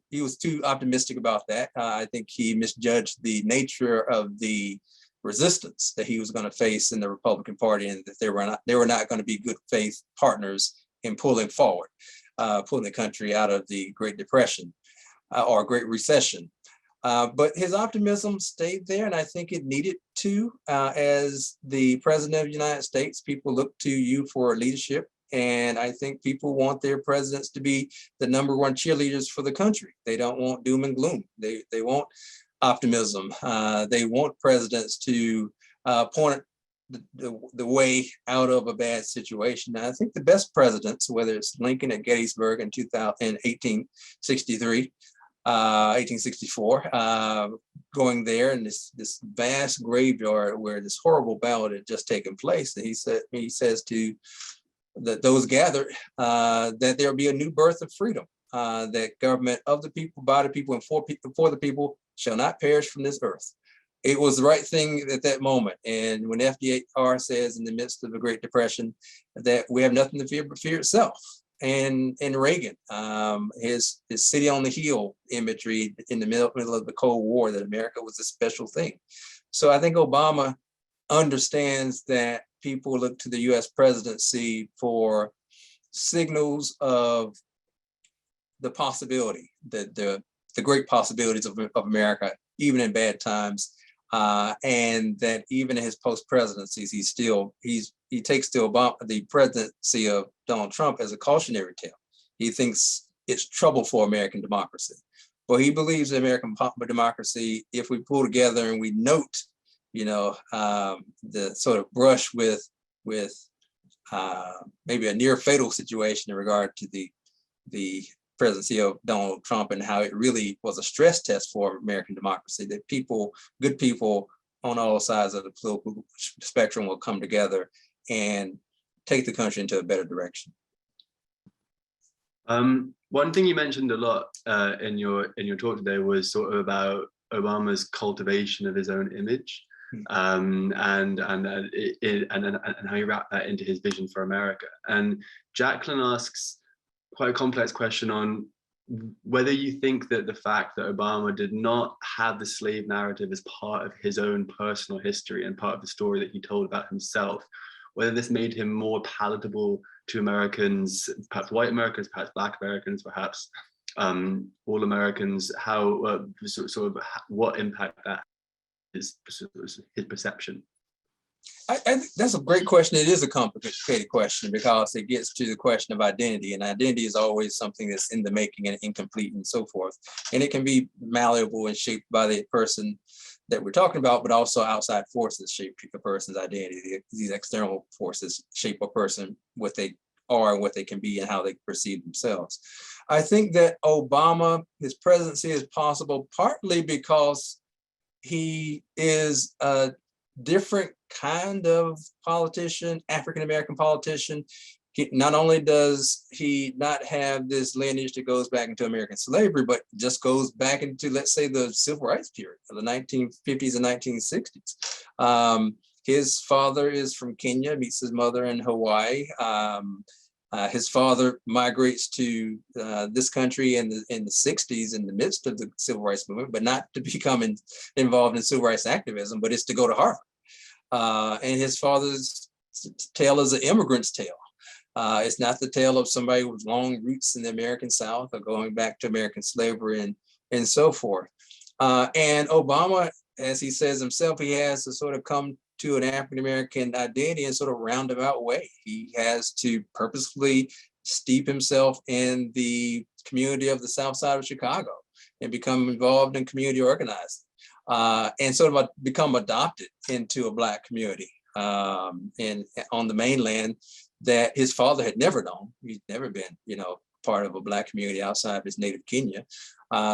he was too optimistic about that. I think he misjudged the nature of the resistance that he was going to face in the Republican Party, and that they were not going to be good faith partners in pulling the country out of the Great Depression or Great Recession. But his optimism stayed there, and I think it needed to. As the President of the United States, people look to you for leadership, and I think people want their presidents to be the #1 cheerleaders for the country. They don't want doom and gloom. They want optimism. They want presidents to point the way out of a bad situation. And I think the best presidents, whether it's Lincoln at Gettysburg in 1863, 1864, going there in this vast graveyard where this horrible battle had just taken place, and he says to those gathered that there'll be a new birth of freedom, that government of the people, by the people, and for the people shall not perish from this earth. It was the right thing at that moment. And when FDR says in the midst of the Great Depression that we have nothing to fear but fear itself, and Reagan, his city on the hill imagery in the middle of the Cold War, that America was a special thing. So I think Obama understands that people look to the US presidency for signals of the possibility, the great possibilities of America, even in bad times. And that even in his post-presidencies, he takes the presidency of Donald Trump as a cautionary tale. He thinks it's trouble for American democracy. But he believes in American democracy, if we pull together and we note, the sort of brush with maybe a near fatal situation in regard to the presidency of Donald Trump, and how it really was a stress test for American democracy, that good people on all sides of the political spectrum will come together and take the country into a better direction. One thing you mentioned a lot in your talk today was sort of about Obama's cultivation of his own image, and how he wrapped that into his vision for America. And Jacqueline asks quite a complex question on whether you think that the fact that Obama did not have the slave narrative as part of his own personal history and part of the story that he told about himself, whether this made him more palatable to Americans, perhaps white Americans, perhaps Black Americans, perhaps all Americans, how sort of what impact that is his perception. I that's a great question. It is a complicated question because it gets to the question of identity, and identity is always something that's in the making and incomplete and so forth. And it can be malleable and shaped by the person that we're talking about, but also outside forces shape a person's identity. These external forces shape a person, what they are and what they can be and how they perceive themselves. I think that Obama, his presidency is possible partly because he is a different kind of politician, African-American politician. Not only does he not have this lineage that goes back into American slavery, but just goes back into, let's say, the civil rights period of the 1950s and 1960s. His father is from Kenya, meets his mother in Hawaii. His father migrates to this country in the 60s in the midst of the civil rights movement, but not to become involved in civil rights activism, but it's to go to Harvard. And his father's tale is an immigrant's tale. It's not the tale of somebody with long roots in the American South or going back to American slavery and so forth. And Obama, as he says himself, he has to sort of come to an African-American identity in sort of roundabout way. He has to purposefully steep himself in the community of the South Side of Chicago and become involved in community organizing, and sort of become adopted into a Black community and on the mainland that his father had never known. He'd never been, part of a Black community outside of his native Kenya.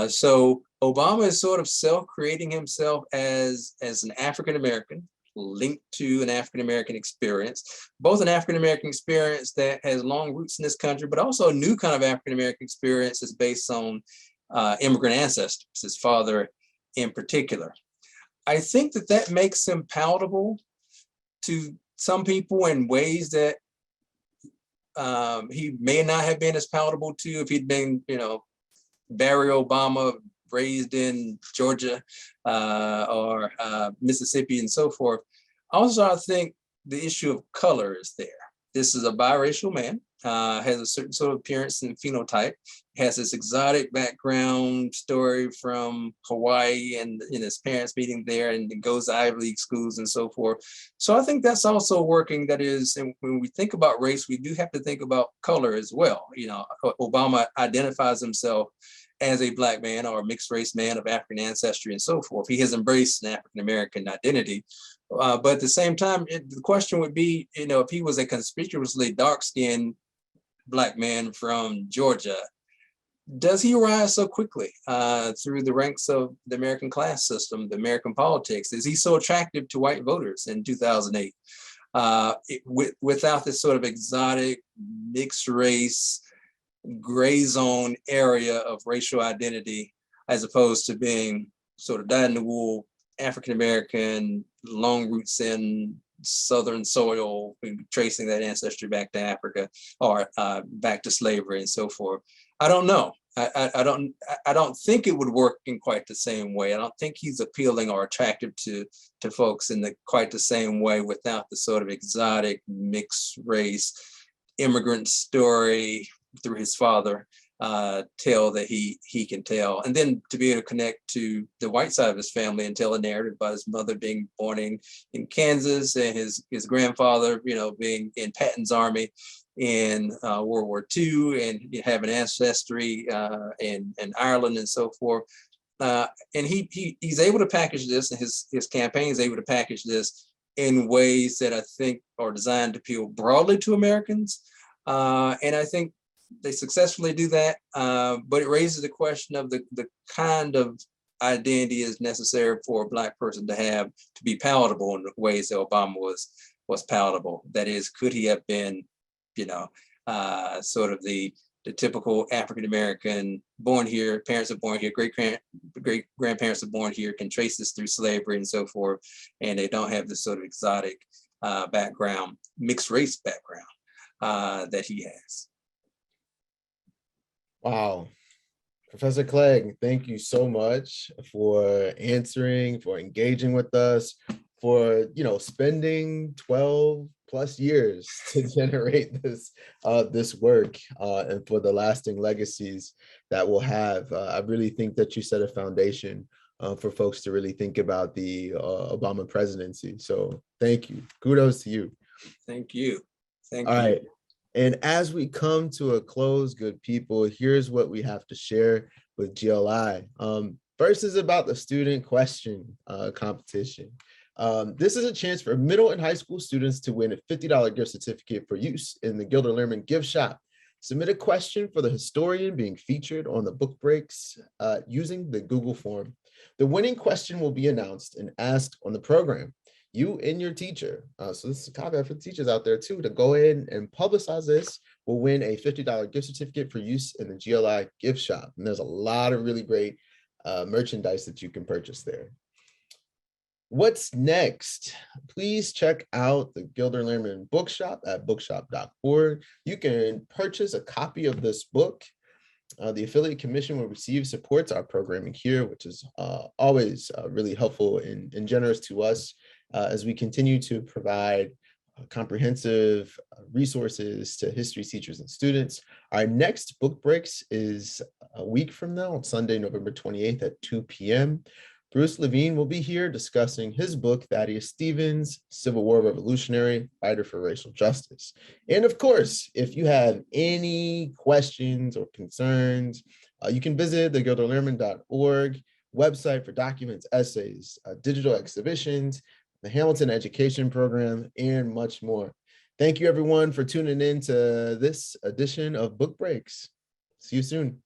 So Obama is sort of self-creating himself as an African-American linked to an African-American experience, both an African-American experience that has long roots in this country, but also a new kind of African-American experience that's based on immigrant ancestors, his father in particular. I think that makes him palatable to some people in ways that he may not have been as palatable to if he'd been, Barry Obama, raised in Georgia or Mississippi and so forth. Also, I think the issue of color is there. This is a biracial man, has a certain sort of appearance and phenotype, has this exotic background story from Hawaii and his parents meeting there, and goes to Ivy League schools and so forth. So I think that's also working. That is, and when we think about race, we do have to think about color as well. Obama identifies himself as a Black man or a mixed race man of African ancestry and so forth. He has embraced an African-American identity. But at the same time, the question would be, if he was a conspicuously dark-skinned Black man from Georgia, does he rise so quickly through the ranks of the American class system, the American politics? Is he so attractive to white voters in 2008 without this sort of exotic, mixed race, gray zone area of racial identity, as opposed to being sort of dyed-in-the-wool African-American, long roots in Southern soil, tracing that ancestry back to Africa or back to slavery and so forth? I don't know. I don't think it would work in quite the same way. I don't think he's appealing or attractive to folks in quite the same way without the sort of exotic mixed race immigrant story through his father tale that he can tell, and then to be able to connect to the white side of his family and tell a narrative about his mother being born in Kansas and his grandfather being in Patton's army in World War II and having ancestry in Ireland and so forth. And he's able to package this, and his campaign is able to package this in ways that I think are designed to appeal broadly to Americans. And I think they successfully do that, but it raises the question of the kind of identity is necessary for a Black person to have to be palatable in the ways that Obama was palatable. That is, could he have been, sort of the typical African-American, born here, parents are born here, great grandparents are born here, can trace this through slavery and so forth, and they don't have this sort of exotic background, mixed race background that he has. Wow. Professor Clegg, thank you so much for answering, for engaging with us, for spending 12 plus years to generate this work, and for the lasting legacies that we'll have. I really think that you set a foundation for folks to really think about the Obama presidency. So thank you. Kudos to you. Thank you. Thank you. All right. And as we come to a close, good people, here's what we have to share with GLI. First is about the student question competition. This is a chance for middle and high school students to win a $50 gift certificate for use in the Gilder Lehrman gift shop. Submit a question for the historian being featured on the book breaks using the Google form. The winning question will be announced and asked on the program. You and your teacher, so this is a caveat for the teachers out there too, to go in and publicize this, will win a $50 gift certificate for use in the GLI gift shop. And there's a lot of really great merchandise that you can purchase there. What's next? Please check out the Gilder Lehrman bookshop at bookshop.org. You can purchase a copy of this book. The Affiliate Commission will receive supports our programming here, which is always really helpful and generous to us as we continue to provide comprehensive resources to history teachers and students. Our next book breaks is a week from now on Sunday, November 28th at 2 p.m. Bruce Levine will be here discussing his book, Thaddeus Stevens, Civil War Revolutionary, Fighter for Racial Justice. And of course, if you have any questions or concerns, you can visit the gilderlehrman.org website for documents, essays, digital exhibitions, the Hamilton Education Program, and much more. Thank you, everyone, for tuning in to this edition of Book Breaks. See you soon.